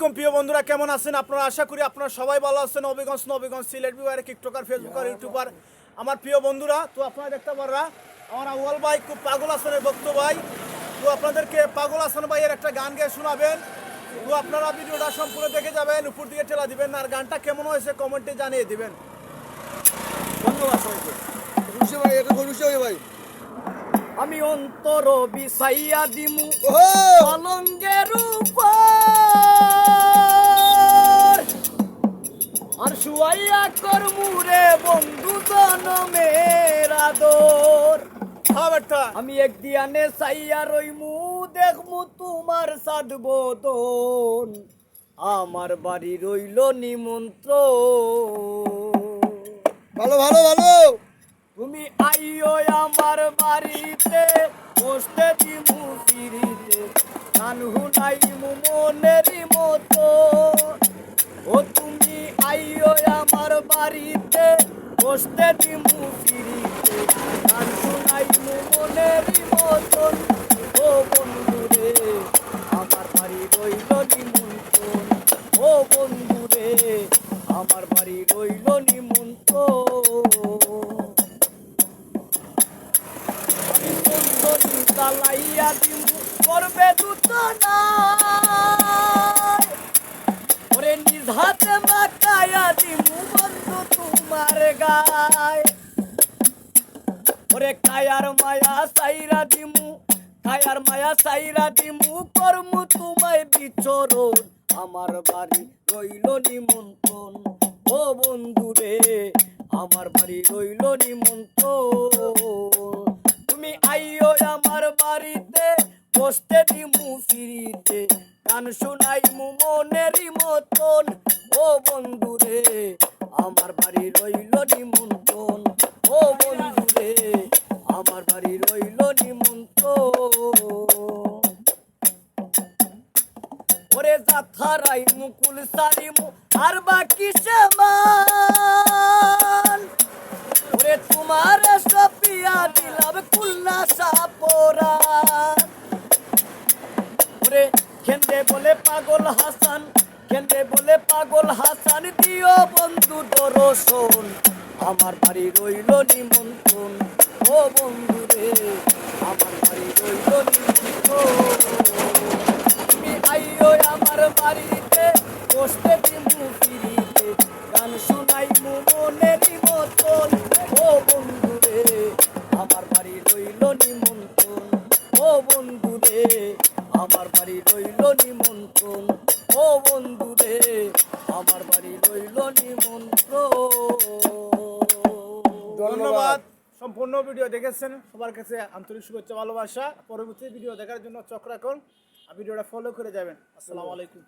আলাইকুম প্রিয় বন্ধুরা, কেমন আছেন আপনারা? আশা করি আপনারা সবাই ভালো আছেন। নবীগঞ্জ সিলেট বিভাগের টিকটকার, ফেসবুকার, ইউটিউবার আমার প্রিয় বন্ধুরা, তো আপনারা দেখতে পাররা আমার আউয়াল ভাই খুব পাগল হাসানের ভক্ত ভাই। তো আপনাদেরকে পাগল হাসান ভাইয়ের একটা গান গেয়ে শোনাবেন। তো আপনারা ভিডিওটা সম্পূর্ণ দেখে যাবেন, উপর দিকে ঠেলা দিবেন, আর গানটা কেমন হয়েছে কমেন্টে জানিয়ে দিবেন। ধন্যবাদ সবাইকে। ভাই আমি অন্তর বিছাইয়া দিমু পালঙ্গের উপর আর শুয়াইয়া করমু রে বন্ধু জনমের আদর। আমি একদিয়ানে চাইয়া রইমু দেখমু তোমার সাদ বদন, আমার বাড়ি রইল নিমন্ত্রণ। ভালো ভালো ভালো তুমি আইও আমার বাড়িতে বসতে দিমু ফিরিতে গান হুনাইমু মনেরই মতো। ও তুমি আইও আমার বাড়িতে বসতে দিমু ফিরিতে গান হুনাইমু মনেরই মতন। ও বন্ধুরে আমার বাড়ি রইল নিমন্ত্রণ, ও বন্ধুরে আমার বাড়ি রইল নিমন্ত্রণ। চালাইয়া দিমু করবে দুতনা ওরে নিজ হাতে মাখাইয়া দিমু বন্ধু তোমার গায়। ওরে কায়ার মায়া সাইরা দিমু, কায়ার মায়া সাইরা দিমু করমু তোমায় বিচরণ, আমার বাড়ি রইল নিমন্ত্রণ। ও বন্ধু রে আমার বাড়ি রইল নিমন্ত্রণ। তুমি আইও আমার বাড়িতে বসতে দিমু ফিরিতে গান শুনাইমু মনেরই মতন। ও বন্ধু রে আমার বাড়ি রইল নিমন্ত্রণ, ও বন্ধু রে আমার বাড়ি রইল নিমন্ত্রণ। ওরে যাথারাই মুকুল সারিমু আর বাকি সমান, ওরে তোমার সপিয়া দিলাম কুল্লা সাপরান। ওরে কেন্দে বলে পাগল হাসান, কেন্দে বলে পাগল হাসান দিও বন্ধু দর্শন, আমার বাড়ি রইল নিমন্ত্রণ। ও বন্ধু রে আমার বাড়ি রইল নিমন্ত্রণ। তুমি আইও আমার বাড়িতে বসতে দিমু ফিরিতে গান শুনাইমু মনেরই মতন। ও বন্ধু রে আমার বাড়ি রইল নিমন্ত্রণ, ও বন্ধু রে আমার বাড়ি রইল নিমন্ত্রণ, ও বন্ধু রে আমার বাড়ি রইল নিমন্ত্রণ। ধন্যবাদ। সম্পূর্ণ ভিডিও দেখেছেন, সবার কাছে আন্তরিক শুভেচ্ছা ভালোবাসা। পরবর্তী ভিডিও দেখার জন্য চোখ রাখুন আর ভিডিওটা ফলো করে যাবেন। আসসালামু আলাইকুম।